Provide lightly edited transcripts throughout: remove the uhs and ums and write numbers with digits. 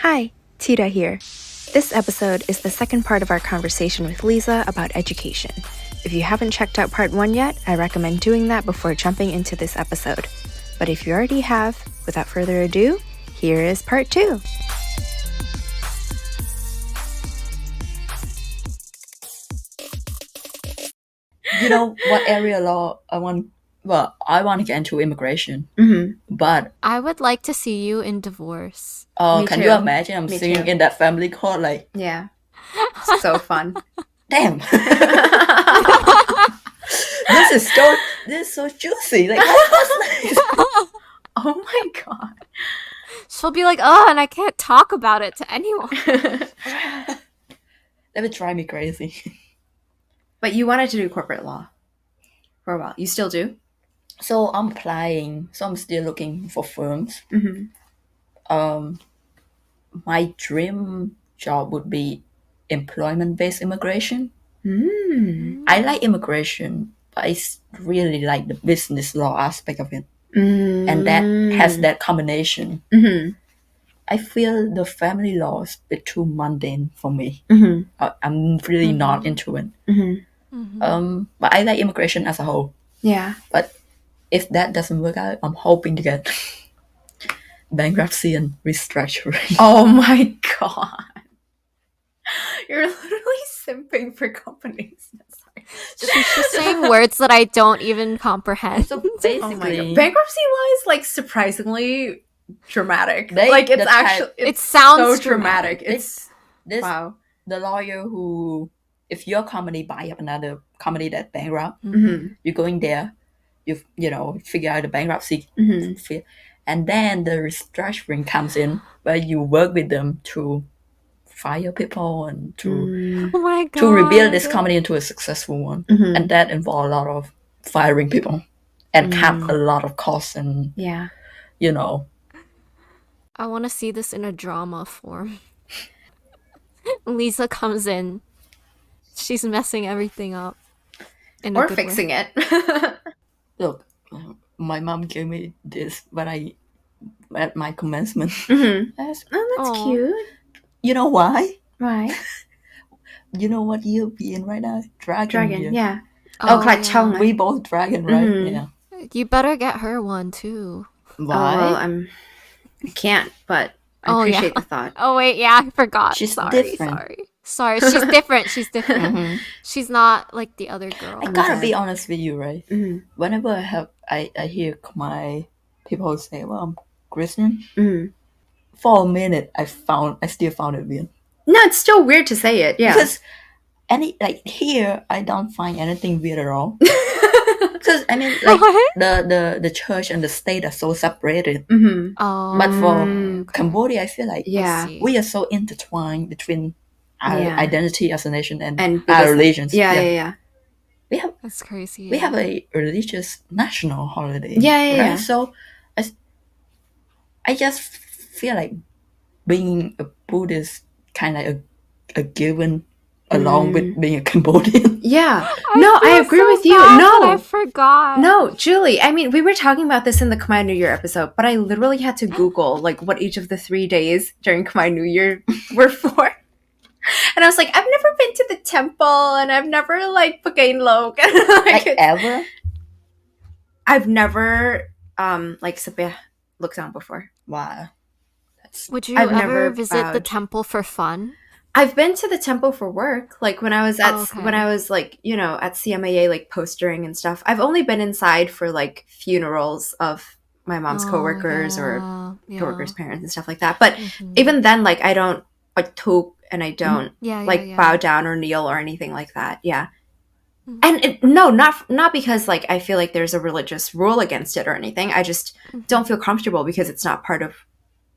Hi, Thida here. This episode is the second part of our conversation with Liza about education. If you haven't checked out part 1 yet, I recommend doing that before jumping into this episode. But if you already have, without further ado, here is part 2. You know what area law I want? Well, I want to get into immigration, but I would like to see you in divorce. Me can too. you imagine I'm Me singing too. in that family court like, Yeah. So fun. damn, this is so juicy. Like, that's nice. Oh my god. She'll be like, oh, and I can't talk about it to anyone. That would drive me crazy. But you wanted to do corporate law for a while. You still do? So I'm applying. So I'm still looking for firms. My dream job would be employment-based immigration. I like immigration, but I really like the business law aspect of it. And that has that combination. I feel the family law is a bit too mundane for me. I'm really not into it. But I like immigration as a whole. Yeah. But if that doesn't work out, I'm hoping to get bankruptcy and restructuring. Oh my god. You're literally simping for companies. Sorry. She's just saying words that I don't even comprehend. So Oh my basically, god. Bankruptcy law is like surprisingly dramatic. They- like it's the actually type- It sounds so dramatic. It's this wow. the lawyer who, if your company buy up another company that's bankrupt, you go in there, you know figure out the bankruptcy, and then the restructuring comes in where you work with them to fire people and to Oh my god. to rebuild this company into a successful one, and that involves a lot of firing people and cut a lot of costs and Yeah. you know. I want to see this in a drama form. Liza comes in. She's messing everything up. Or fixing it. Look, my mom gave me this when I at my commencement. That's Aw. cute. You know why? Right. You know what year we in right now? Dragon year. Yeah. Oh, yeah. We both dragon, right? Yeah. You better get her one too. Why? Oh, well, I can't, but I appreciate the thought. Oh wait, yeah, I forgot. She's sorry, different. Sorry, she's different. She's different. She's not like the other girl. I gotta be honest with you, right? Whenever I hear my people say, "Well, I'm Christian," for a minute I still found it weird. No, it's still weird to say it. Yeah. Because here I don't find anything weird at all. Because I mean, like the church and the state are so separated. Oh, But for Cambodia, I feel like Yeah. we are so intertwined between our identity as a nation and our because- religions. Yeah. that's crazy. We have a religious national holiday. Yeah. Right? So I just feel like being a Buddhist kind of like a given along with being a Cambodian. Yeah. No, I agree with you. I forgot. No, Julie, I mean, we were talking about this in the Khmer New Year episode, but I literally had to Google like what each of the 3 days during Khmer New Year were for. And I was like, I've never been to the temple and I've never like Pagain Lok. Like ever? I've never like Sabeh looked down before. Wow. Would you I've ever never visit the bowed. temple for fun? I've been to the temple for work, like when I was at okay. when I was like, you know, at CMAA like postering and stuff. I've only been inside for like funerals of my mom's coworkers or coworkers' parents and stuff like that. But even then, like I don't like talk and I don't bow down or kneel or anything like that. Yeah. And not because like I feel like there's a religious rule against it or anything. I just don't feel comfortable because it's not part of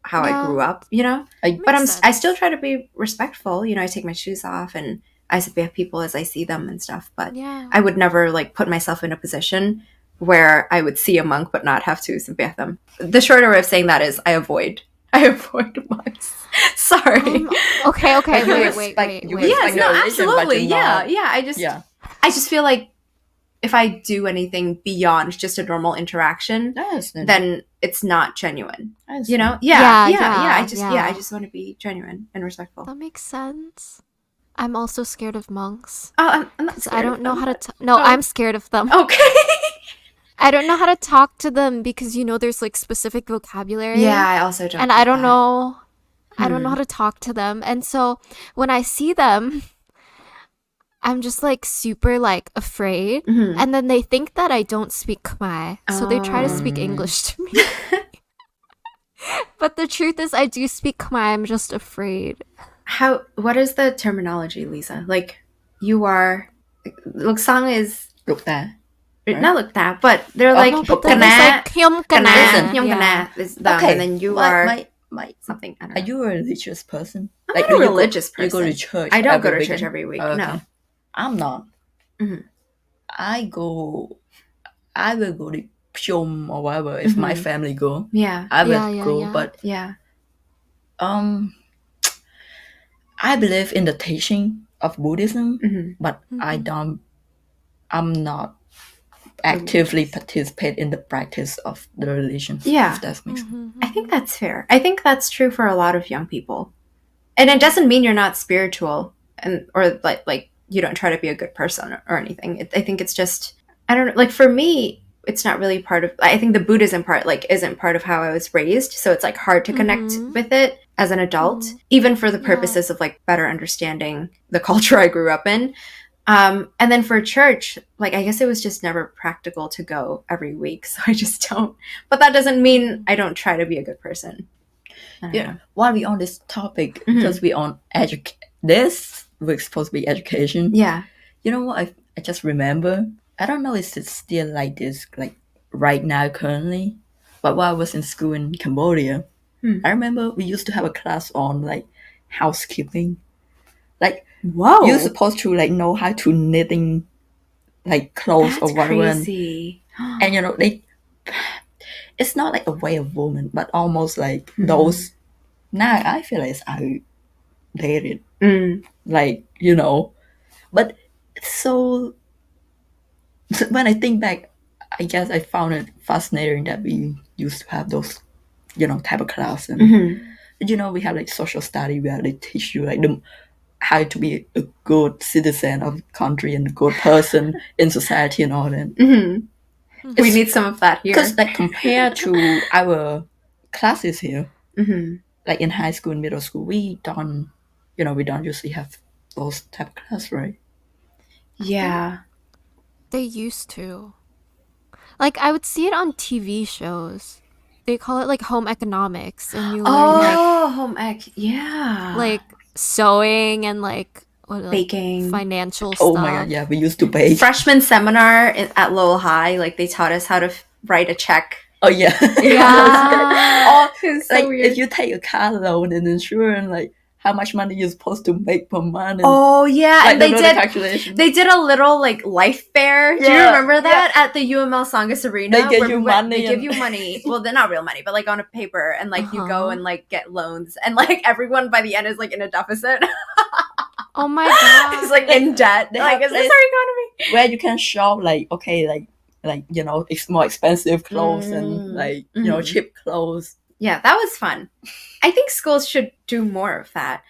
how I grew up, you know. But I still try to be respectful. You know, I take my shoes off and I sabeh people as I see them and stuff. But I would never like put myself in a position where I would see a monk but not have to sabeh them. The shorter way of saying that is I avoid monks. Sorry. Okay. Wait. Yes, no, absolutely. Yeah. I just feel like if I do anything beyond just a normal interaction, then it's not genuine. You know? Yeah. I just want to be genuine and respectful. That makes sense. I'm also scared of monks. Oh, I'm not scared. I don't know how to. No, I'm scared of them. Okay. I don't know how to talk to them because there's like specific vocabulary. Yeah, I also don't. And I don't know. I don't know how to talk to them, and so when I see them, I'm just like super like afraid, and then they think that I don't speak Khmer, so they try to speak English to me. But the truth is, I do speak Khmer. I'm just afraid. What is the terminology, Liza? Like, you are. Luksang is. Look there. Right? Not look that, but they're like. No, but then there's like Hyum Kana. Hyum Kana is them, okay, and then you are. Something. I don't know. Are you a religious person? I'm not a religious person. You go to church. I don't go to church every week. Okay. No, I'm not. Mm-hmm. I will go to Pyom or whatever if my family go. Yeah, I will go. But I believe in the teaching of Buddhism, but I'm not actively participate in the practice of the religion. Yeah. If that makes sense. I think that's fair. I think that's true for a lot of young people. And it doesn't mean you're not spiritual or like you don't try to be a good person or anything. I think it's just, I don't know, like for me, it's not really part of, I think the Buddhism part like isn't part of how I was raised. So it's like hard to connect with it as an adult, even for the purposes of like better understanding the culture I grew up in. And then for church, like, I guess it was just never practical to go every week. So I just don't, but that doesn't mean I don't try to be a good person. Yeah. While we on this topic, because we on this week's supposed to be education. Yeah. You know what? I just remember, I don't know if it's still like this, like right now currently, but while I was in school in Cambodia, I remember we used to have a class on like housekeeping. Like, whoa, you're supposed to like know how to knitting like clothes or whatever. Crazy. And you know, it's not like a way of woman, but almost like those. Now I feel like it's outdated. Like, you know, but so when I think back, I guess I found it fascinating that we used to have those, you know, type of class. And, you know, we have like social study where they teach you like how to be a good citizen of the country and a good person in society and all that. We need some of that here. Because like compared to our classes here, like in high school and middle school, we don't usually have those type of class, right? Yeah. They used to. Like, I would see it on TV shows. They call it like home economics, and you learn like home ec, yeah, like sewing and like baking, financial stuff. Oh my god, yeah, we used to bake. Freshman seminar at Lowell High, like they taught us how to write a check. Oh yeah, yeah. It so like weird. If you take a car loan and insurance, like how much money you're supposed to make per month. Oh yeah, like, and they did a little like life fair. Do you remember that at the UML Songus Arena? They give you money. They give you money. Well, they're not real money, but like on a paper, and like you go and like get loans, and like everyone by the end is like in a deficit. Oh my god, it's like in debt. Like, is this our economy? Where you can shop like you know, it's more expensive clothes and like you know, cheap clothes. Yeah, that was fun. I think schools should do more of that.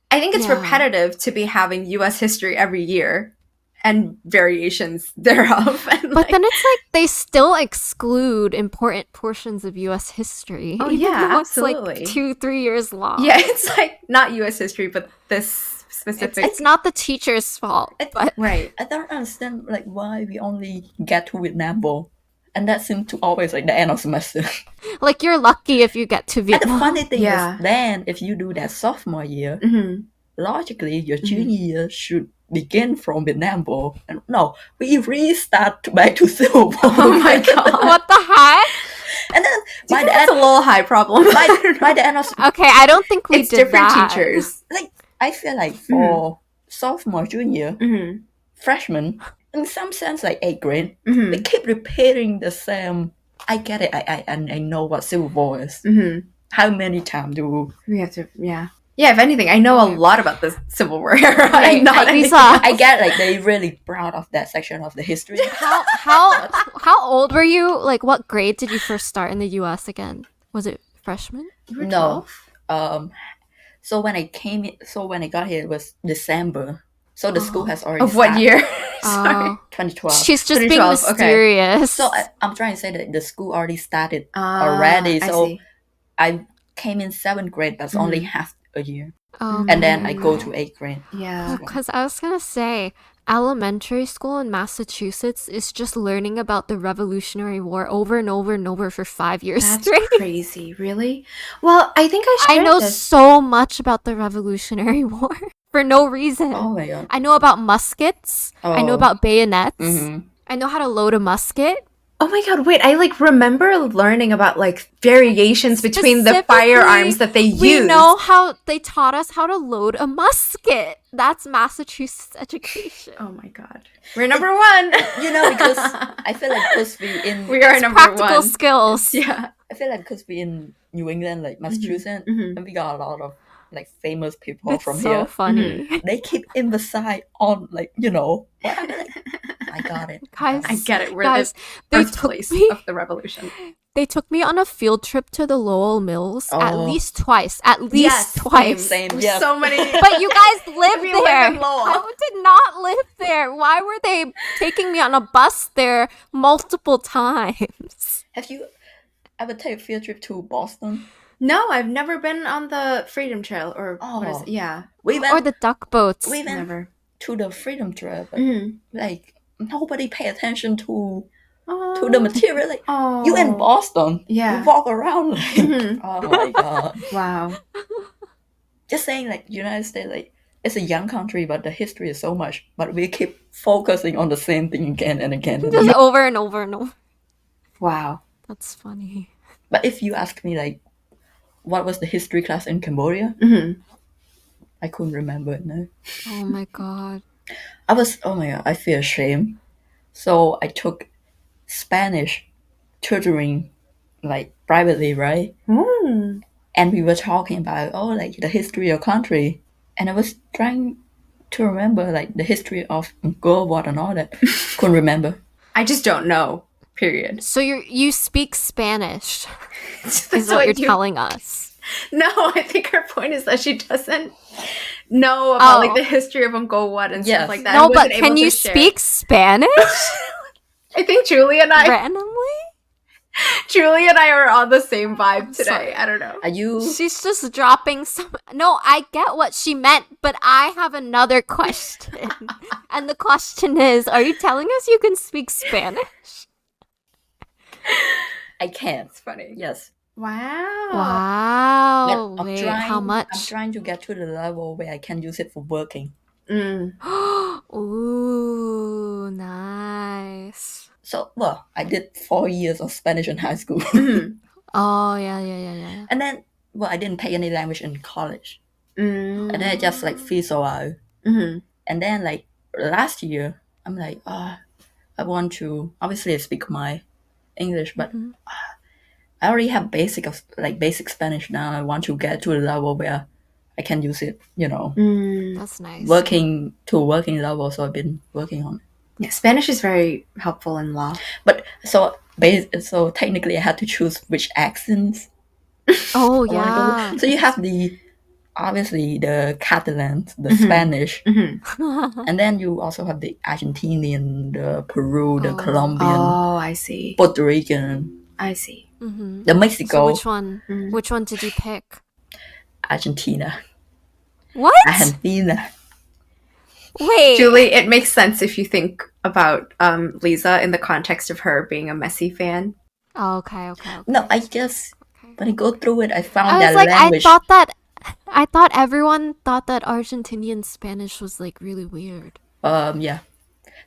I think it's repetitive to be having U.S. history every year and variations thereof. And but then it's like they still exclude important portions of U.S. history. Oh yeah, absolutely. It's like 2-3 years long. Yeah, it's like not U.S. history, but this specific. It's not the teacher's fault. Right. I don't understand like why we only get to Vietnam War. And that seemed to always like the end of semester. Like you're lucky if you get to Vietnam. And the funny thing is then if you do that sophomore year, logically your junior year should begin from Vietnam War. And no, we restart back to Civil War. Oh my god. What the heck? And then by the end, a little high problem. By the end of okay, I don't think we it's did different that. teachers. Like I feel like for sophomore, junior, freshman, in some sense like 8th grade, they keep repeating the same. I get it. I know what Civil War is. How many times do we have to? Yeah. Yeah, if anything, I know a lot about the Civil War era. Lisa. I get like they're really proud of that section of the history. How old were you? Like, what grade did you first start in the U.S. again? Was it freshman? You were No. 12? So when I got here, it was December. So the school has already Of what started. year? Sorry. 2012. She's just being 2012, okay. mysterious. So I'm trying to say that the school already started already. I So see. I came in 7th grade, but it's only half a year. Okay. And then I go to 8th grade. Yeah. Because I was gonna say, elementary school in Massachusetts is just learning about the Revolutionary War over and over and over for 5 years That's straight. crazy. Really? Well, I think I I know so much about the Revolutionary War for no reason. Oh my god. I know about muskets. I know about bayonets. Mm-hmm. I know how to load a musket. Oh my god, wait, I remember learning about variations between the firearms that they use. We know how they taught us how to load a musket. That's Massachusetts education. Oh my god. We're number one. Because I feel like because we are number practical one. skills. Yeah. I feel like because we in New England, like Massachusetts, and we got a lot of famous people It's from so here. funny. They keep emphasizing on I got it. Guys, I get it. We're guys, the birthplace of the revolution. They took me on a field trip to the Lowell Mills at Oh. least twice. At least twice. Same. There's Yes. so many. But you guys lived We there. live in Lowell. I did not live there. Why were they taking me on a bus there multiple times? Have you ever taken a field trip to Boston? No, I've never been on the Freedom Trail or what is Oh. it? Yeah. We went. Or the duck boats. We went Never. to the Freedom Trail, but Mm-hmm. nobody pay attention to Oh. the material. Like Oh. you in Boston, Yeah. you walk around like, Mhm. oh my god. Wow. Just saying, United States, it's a young country, but the history is so much. But we keep focusing on the same thing again and again. And Just again. over and over and over. Wow. That's funny. But if you ask me, what was the history class in Cambodia? Mm-hmm. I couldn't remember it now. Oh my god. Oh my god, I feel ashamed. So I took Spanish tutoring, privately, right? Mm. And we were talking about, the history of country. And I was trying to remember, the history of World War and all that. Couldn't remember. I just don't know. Period. So you speak Spanish, That's is what you're telling us. No, I think her point is that she doesn't know about the history of Uncle What and stuff like that. No, and but wasn't can able to you share. speak Spanish? I think Julie and I are on the same vibe today. Sorry. I don't know. Are you... She's just dropping some... No, I get what she meant, but I have another question. And the question is, are you telling us you can speak Spanish? I can. It's funny. Yes. Wow. Wow. But Wait, how much? I'm trying to get to the level where I can use it for working. Mm. Ooh, nice. So, I did 4 years of Spanish in high school. Oh, yeah. And then, I didn't take any language in college. Mm. And then I just, fizzle out. Mm-hmm. And then, last year, I'm I want to... Obviously, I speak my English, but I already have basic Spanish now. I want to get to a level where I can use it, That's nice. working level. So I've been working on it. Yeah, Spanish is very helpful in law. But so technically I had to choose which accents. Oh, I wanna yeah. go. So you have obviously the Catalan, the Spanish, and then you also have the Argentinian, the Peru, the Colombian, Oh, I see. Puerto Rican, I see. the Mexico, So which one? Which one did you pick? Argentina, What? Argentina. Wait. Julie, it makes sense if you think about Liza in the context of her being a Messi fan. Oh, okay. No, I just when I go through it, I found I that was like, language. I thought everyone thought that Argentinian Spanish was really weird. Yeah,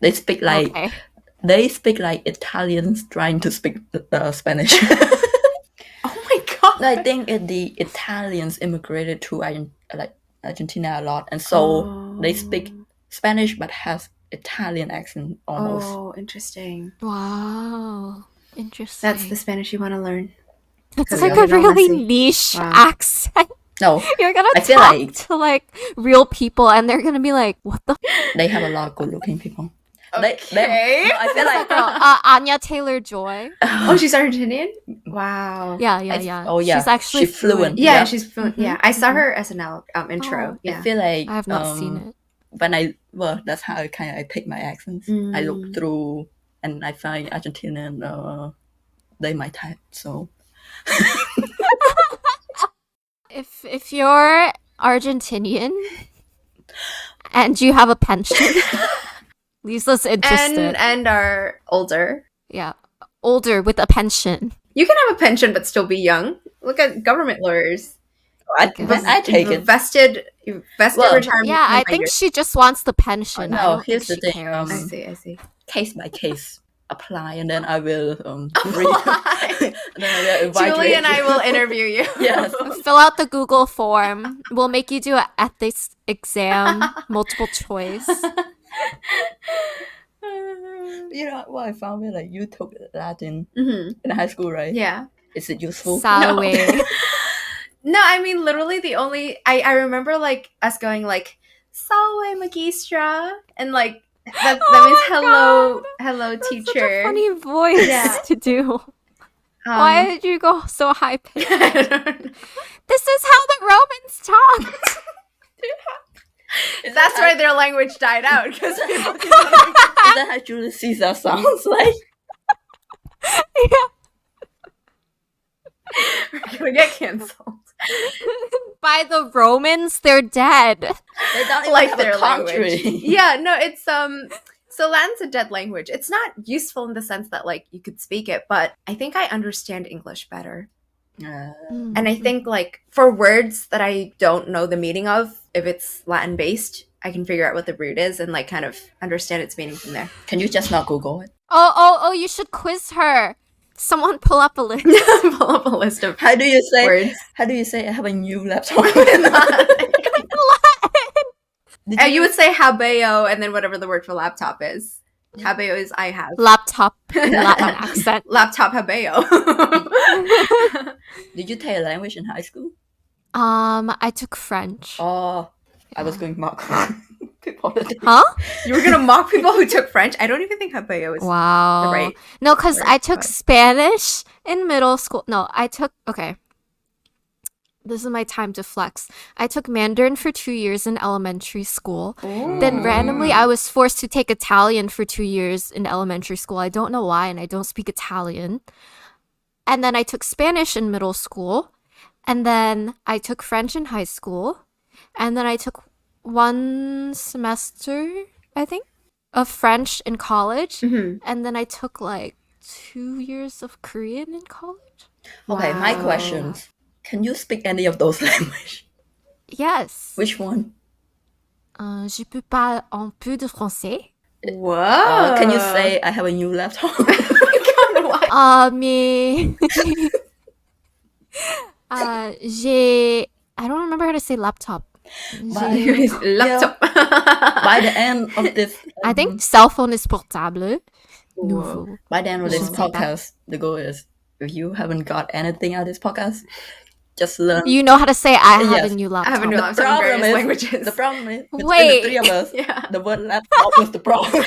they speak like Italians trying to speak Spanish. Oh my god. I think the Italians immigrated to Argentina a lot, and so they speak Spanish but has Italian accent almost. Oh, interesting. Wow. Interesting. That's the Spanish you want to learn. That's Because like we a know really Messi. niche Wow. accent. No, You're gonna I feel talk like to like real people, and they're gonna be like, "What the?" they have a lot of good-looking people. Okay. No, I feel like Girl, Anya Taylor-Joy. Oh, she's Argentinian? Wow. Yeah. Oh yeah, She's actually she's fluent. Yeah, she's fluent. Mhm, Yeah, I saw her SNL intro. Oh. Yeah. I feel like I have not seen it. that's how I pick my accents. I look through and I find Argentinian. They my type. So If you're Argentinian and you have a pension, Lisa's interested. And are older. Yeah, older with a pension. You can have a pension but still be young. Look at government lawyers. I take it. Vested retirement. Yeah, I think she just wants the pension. No, I don't here's think the she thing, cares. I see. Case by case apply, and then I will read. And then I will invite Julie you. and I will interview you. Yes. Fill out the Google form. We'll make you do an ethics exam, multiple choice. You know what I found? Like you took Latin Mm-hmm. in high school, right? Yeah. Is it useful? Salve. No, I mean literally the only I remember like us going like Salve Magistra and like that means hello That's teacher. such a funny voice Yeah. to do. Why did you go so high pitched? This is how the Romans talked. That's why their language died out because people Is that how Julius Caesar sounds like? Yeah. we're gonna get canceled. By the Romans, they're dead. They don't even Like have their a country. language. Yeah, no, it's so Latin's a dead language. It's not useful in the sense that like you could speak it, but I think I understand English better. And I think like for words that I don't know the meaning of, if it's Latin based, I can figure out what the root is and like kind of understand its meaning from there. Can you just not Google it? Oh, you should quiz her. Someone pull up a list. Pull up a list of How do you say? words. How do you say? I have a new laptop. You would say habeo and then whatever the word for laptop is. Habeo is I have. Laptop in Latin accent. Laptop habeo. Did you take a language in high school? I took French. Oh, I was going mock people. Huh? You were gonna mock people who took French? I don't even think habeo is Wow. the right. No, because Right, I took but- Spanish in middle school. No, okay. This is my time to flex. I took Mandarin for 2 years in elementary school. Then randomly I was forced to take Italian for 2 years in elementary school. I don't know why, and I don't speak Italian. And then I took Spanish in middle school. And then I took French in high school. And then I took 1 semester, I think, of French in college. And then I took like 2 years of Korean in college. Okay, my Wow. questions. Can you speak any of those languages? Yes. Which one? Je peux parler un peu de français. Whoa. Can you say I have a new laptop? Mais I don't remember how to say laptop. Laptop. By the end of this, I think cell phone is portable. Nouveau. by the end of this Something like that. podcast, the goal is if you haven't got anything out of this podcast, just learn. You know how to say I have Yes. a new I laptop. have a new laptop in problem various is- languages. The problem is, between Wait. the three of us, Yeah. the word laptop was the problem.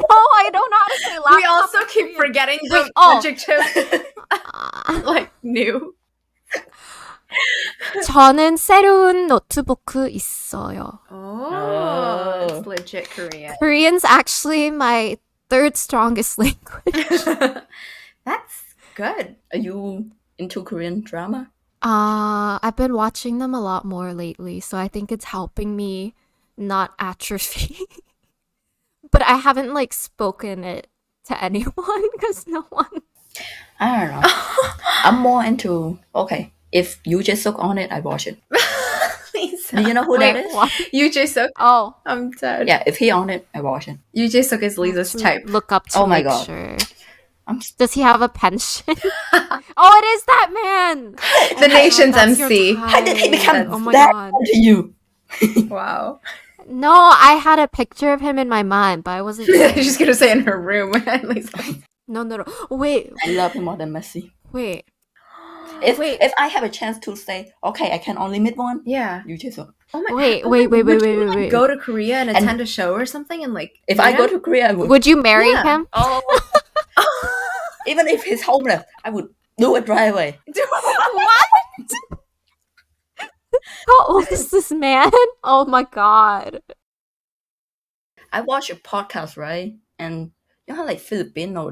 Oh, I don't know how to say laptop. We also keep forgetting the Wait, oh. adjective like new. 저는 새로운 노트북 있어요. Oh, it's legit Korean. Korean's actually my third strongest language. That's good. Are you into Korean drama? I've been watching them a lot more lately, so I think it's helping me not atrophy. But I haven't like spoken it to anyone because no one. I don't know. I'm more into, okay, if you just look on it, I watch it. Lisa. Do you know who that is? What? Yu Jae-suk. Oh, I'm dead. Yeah, if he on it, I watch it. Yu Jae-suk is Liza's to type. Look up to Oh my make God. sure. I'm Does he have a pension? Oh, it is that man. The nation's That's your MC. How did he type. become Oh my that god. to you? Wow. No, I had a picture of him in my mind, but I wasn't. She's gonna say in her room. Lisa. No. Wait. I love him more than Messi. Wait. If I have a chance to say, okay, I can only meet one. Yeah. You just Oh my. Wait. Would you like go to Korea and attend a show or something and like? If I go to Korea, I would. Would you marry him? Oh. Even if he's homeless, I would do it right away. What? How old is this man? Oh my god. I watch a podcast, right? And you know, like Filipino,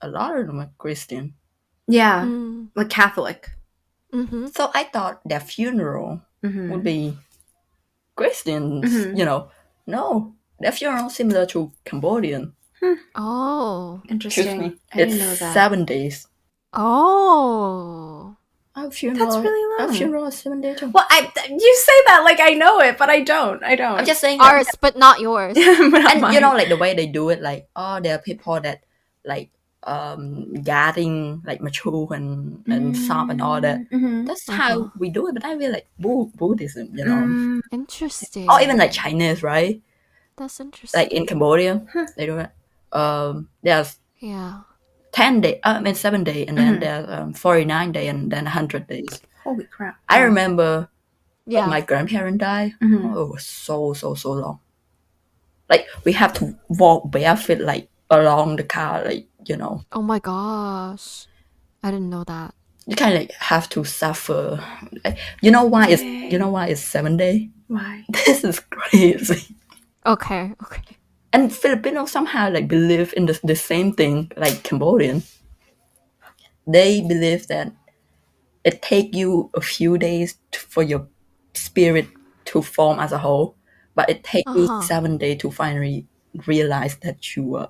a lot of them are Christian. Yeah, like Catholic. Mm-hmm. So I thought their funeral would be Christians. You know, no, their funeral similar to Cambodian. Oh, interesting. I It's didn't know that. 7 days. Oh, Our funeral. That's really long. Our funeral is 7 days. Well, you say that like I know it, but I don't. I'm just saying ours, but not yours. And you know, like the way they do it, like there are people that like guarding like mature and sob and all that. That's how we do it. But I really like Buddhism, you know. Interesting. Or even like Chinese, right? That's interesting. Like in Cambodia, they do it. There's 10 days, 7 days, and then there's 49 days, and then 100 days. Holy crap! I remember when my grandparents died. Oh, it was so long. Like we have to walk barefoot like along the car, like, you know. Oh my gosh, I didn't know that. You kind of like have to suffer. You know why it's 7 days? Why? This is crazy. Okay. And Filipinos somehow like believe in the same thing like Cambodian. They believe that it take you a few days for your spirit to form as a whole, but it takes you 7 days to finally realize that you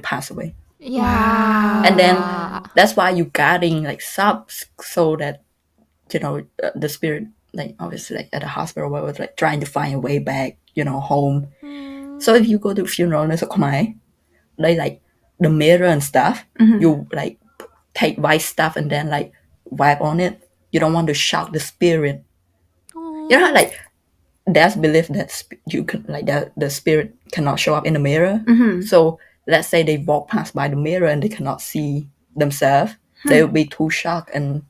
pass away. Yeah. Wow. And then that's why you guarding like subs so that, you know, the spirit, like obviously like at the hospital where it was like trying to find a way back, you know, home. So if you go to funeral in Khmer, they like the mirror and stuff, you like take white stuff and then like wipe on it. You don't want to shock the spirit. You know how like there's belief that you can like the spirit cannot show up in the mirror. So let's say they walk past by the mirror and they cannot see themselves, they will be too shocked and,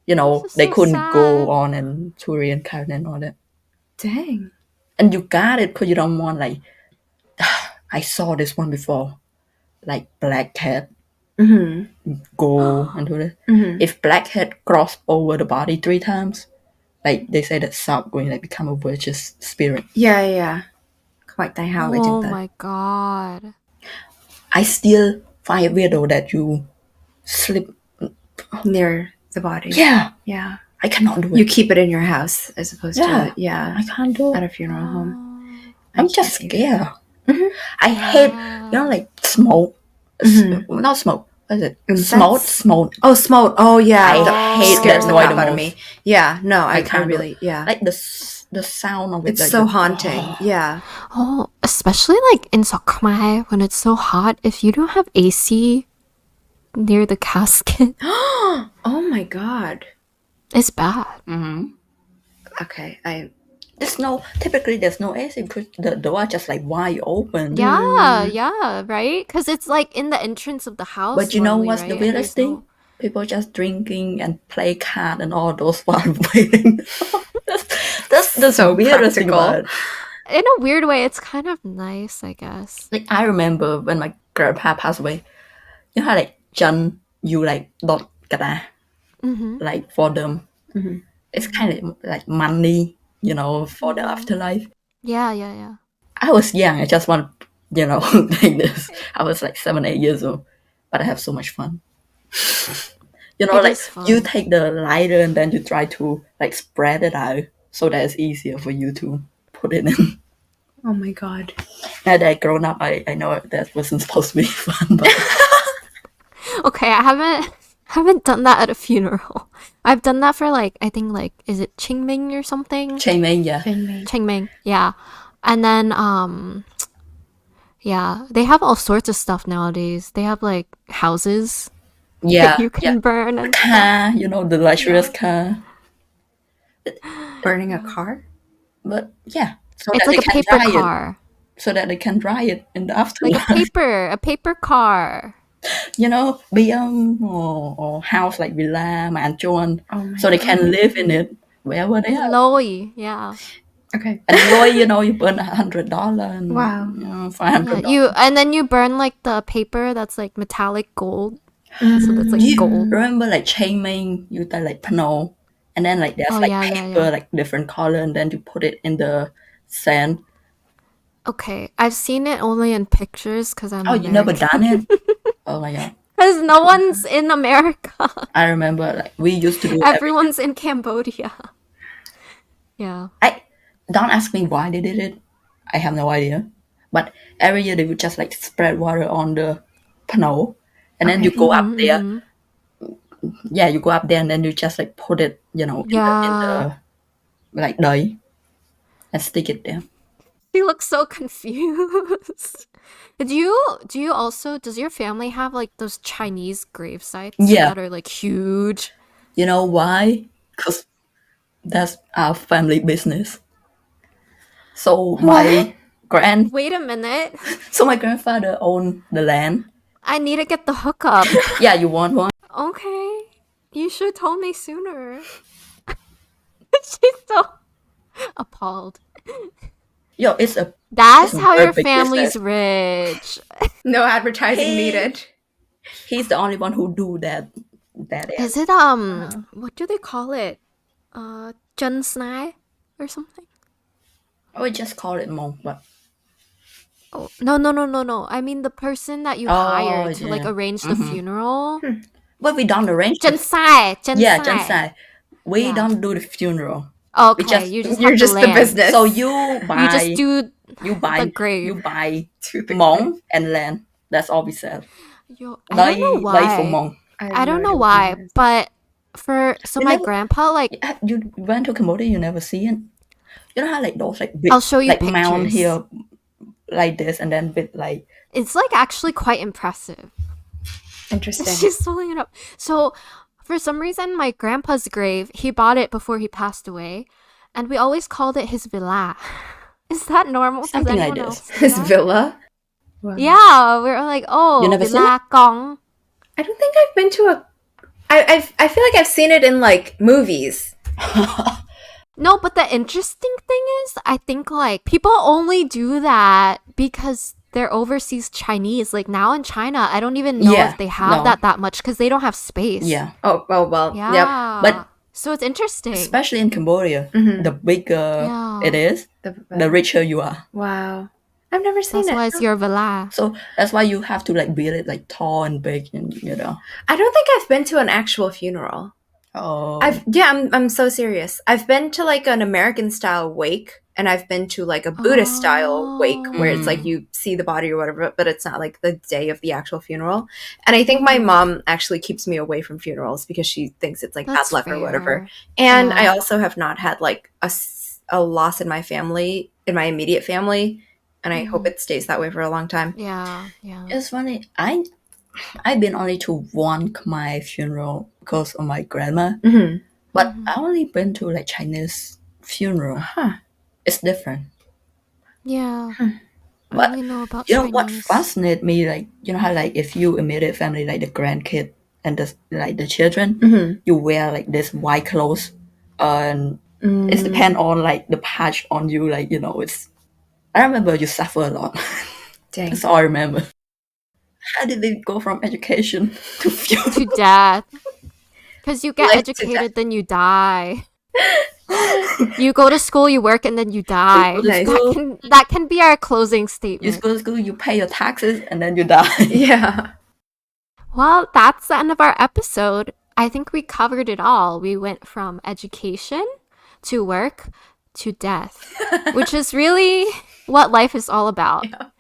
you know, they couldn't go on and to reincarnate and all that. Dang. And you got it because you don't want like I saw this one before, like black cat go into this. If black cat cross over the body 3 times, like they say that sub going like become a virtuous spirit. Yeah. Quite the hell. Oh my god. I still find it weird though that you sleep near the body. Yeah. I cannot do it. You keep it in your house as opposed to I can't do it at a funeral home. I'm just scared. I hate, you know, like smoke. Not smoke. What is it? Smoke. Oh, smoke. Oh, yeah. I hate scares that the noise crap out of me. Yeah, no, I can't really. Yeah, like the sound of it. It's so haunting. Yeah. Oh, especially like in Khmer when it's so hot. If you don't have AC near the casket, oh my god, it's bad. Okay, typically there's no AC because the door is just like wide open. Yeah, right? Because it's like in the entrance of the house. But you know what's right? the weirdest thing? People just drinking and play card and all those while waiting. that's the so weirdest thing about it. In a weird way, it's kind of nice, I guess. Like I remember when my grandpa passed away, you know how like Jan, you like not gonna like for them. It's kind of like money, you know, for the afterlife. Yeah. I was young. I just want, you know, like this. I was like 7, 8 years old, but I have so much fun. You know, like you take the lighter and then you try to like spread it out so that it's easier for you to put it in. Oh my god. Now that I grown up, I know that wasn't supposed to be fun, but okay, I haven't done that at a funeral. I've done that for like, I think like, is it Qingming or something? Qingming, yeah. Qingming, yeah. And then, yeah, they have all sorts of stuff nowadays. They have like houses that you can burn. And car, you know, the luxurious car. Burning a car? But yeah. So it's like a paper car. So that they can dry it in the afterlife. Like a paper car. or house like villa, mansion, so they can live in it wherever they are. Loi, yeah. Okay. And loi, you burn $100 and Wow. $500. Yeah, and then you burn like the paper that's like metallic gold. So that's like Do you gold. remember like chain mail, you tie like panel, and then like there's paper like different color, and then you put it in the sand. Okay, I've seen it only in pictures because I'm American. You never done it? Oh my god. Because no one's in America. I remember like we used to do Everyone's in Cambodia. Yeah. Don't ask me why they did it. I have no idea. But every year they would just like spread water on the panel, and then you go up there. Yeah, you go up there and then you just like put it, in the like day and stick it there. You look so confused. Does your family have like those Chinese grave sites that are like huge? You know why? Because that's our family business. So my Wait a minute. So my grandfather owned the land. I need to get the hookup. Yeah, you want one? Okay. You should have told me sooner. She's so appalled. Yo, That's how your family's rich. No advertising needed. He's the only one who do that. Is it what do they call it? Chân Snai or something? I would just call it monk, but oh no. I mean the person that you hired to like arrange the funeral. But we don't arrange Chân Sai. Chân Sai. We don't do the funeral. Okay, you're just the business. So you buy the grave. You buy monk and land. That's all we sell. I don't know why. For monk. I don't know why, but my grandpa like you went to Cambodia, you never see it. You know how like those like big, I'll show you like pictures. mound here like this and then with like it's like actually quite impressive. Interesting. She's pulling it up. So for some reason my grandpa's grave, he bought it before he passed away, and we always called it his villa. Is that normal? Something like this. His villa? Wow. Yeah, we were like, oh, villa Gong. I don't think I've been to I feel like I've seen it in like movies. No, but the interesting thing is, I think like people only do that because they're overseas Chinese. Like now in China, I don't even know if they have that much because they don't have space. Yeah. Oh well. Yeah. Yep. But so it's interesting. Especially in Cambodia, the bigger it is, the richer you are. Wow. I've never seen That's it. why it's your villa. So that's why you have to like build it like tall and big, and I don't think I've been to an actual funeral. Oh. I'm so serious. I've been to like an American style wake, and I've been to like a Buddhist style wake where it's like you see the body or whatever, but it's not like the day of the actual funeral. And I think my mom actually keeps me away from funerals because she thinks it's like bad luck or whatever. And I also have not had like a loss in my family, in my immediate family, and I hope it stays that way for a long time. Yeah. It's funny. I've been only to one Khmer funeral because of my grandma, but I only been to like Chinese funeral. It's different. Yeah. But I only know about you know Chinese. what fascinates me, like how like if you immediate family like the grandkid and the children, you wear like this white clothes, and it depends on like the patch on you, like it's. I remember you suffer a lot. Dang. That's all I remember. How did they go from education to funeral? To death? Because you get educated, then you die. You go to school, you work, and then you die. That can be our closing statement. You go to school, you pay your taxes, and then you die. Yeah. Well, that's the end of our episode. I think we covered it all. We went from education to work to death, which is really what life is all about. Yeah.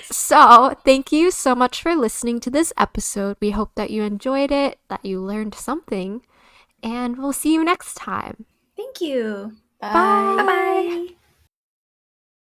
So, thank you so much for listening to this episode. We hope that you enjoyed it, that you learned something, and we'll see you next time. Thank you. Bye. Bye. Bye-bye.